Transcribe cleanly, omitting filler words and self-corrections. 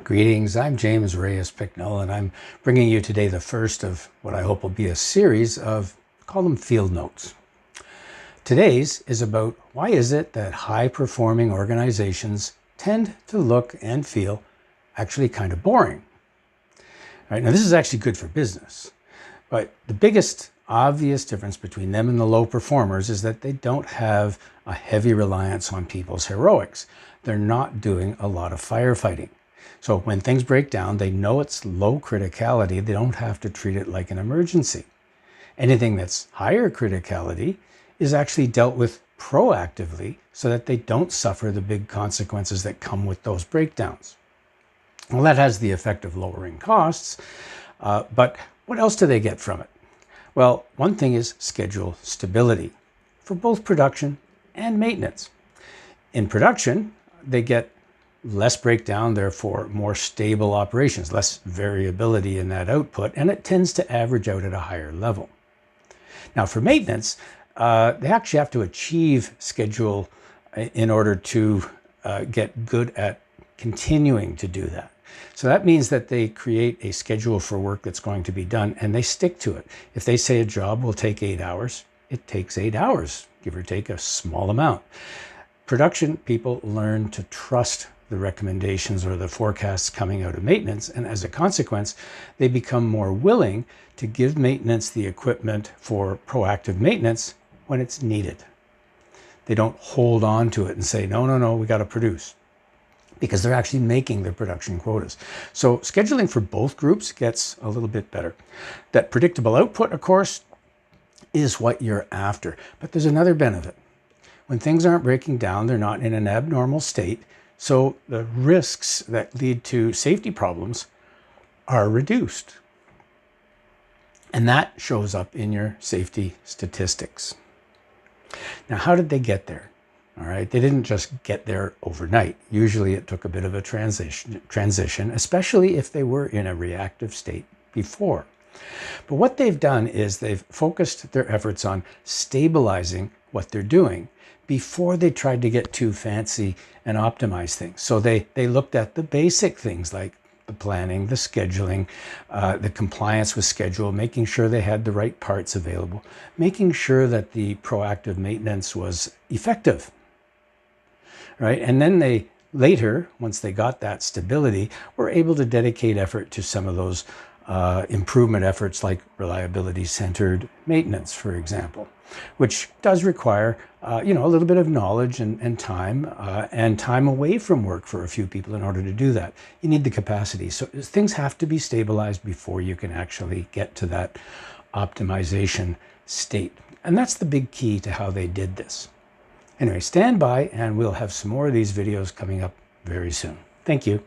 Greetings, I'm James Reyes-Picknell, and I'm bringing you today the first of what I hope will be a series of, call them field notes. Today's is about why is it that high-performing organizations tend to look and feel actually kind of boring. All right, now this is actually good for business, but the biggest obvious difference between them and the low performers is that they don't have a heavy reliance on people's heroics. They're not doing a lot of firefighting. So when things break down, they know it's low criticality. They don't have to treat it like an emergency. Anything that's higher criticality is actually dealt with proactively so that they don't suffer the big consequences that come with those breakdowns. Well, that has the effect of lowering costs, but what else do they get from it? Well, one thing is schedule stability for both production and maintenance. In production, they get less breakdown, therefore more stable operations, less variability in that output, and it tends to average out at a higher level. Now for maintenance, they actually have to achieve schedule in order to get good at continuing to do that. So that means that they create a schedule for work that's going to be done and they stick to it. If they say a job will take 8 hours, it takes 8 hours, give or take a small amount. Production people learn to trust the recommendations or the forecasts coming out of maintenance, and as a consequence, they become more willing to give maintenance the equipment for proactive maintenance when it's needed. They don't hold on to it and say, no, we got to produce, because they're actually making their production quotas. So scheduling for both groups gets a little bit better. That predictable output, of course, is what you're after, but there's another benefit. When things aren't breaking down, they're not in an abnormal state, so the risks that lead to safety problems are reduced. And that shows up in your safety statistics. Now, how did they get there? All right, they didn't just get there overnight. Usually it took a bit of a transition, especially if they were in a reactive state before. But what they've done is they've focused their efforts on stabilizing what they're doing before they tried to get too fancy and optimize things. So they looked at the basic things like the planning, the scheduling, the compliance with schedule, making sure they had the right parts available, making sure that the proactive maintenance was effective, right? And then they later, once they got that stability, were able to dedicate effort to some of those improvement efforts like reliability-centered maintenance, for example, which does require a little bit of knowledge and time away from work for a few people in order to do that. You need the capacity. So things have to be stabilized before you can actually get to that optimization state. And that's the big key to how they did this. Anyway, stand by and we'll have some more of these videos coming up very soon. Thank you.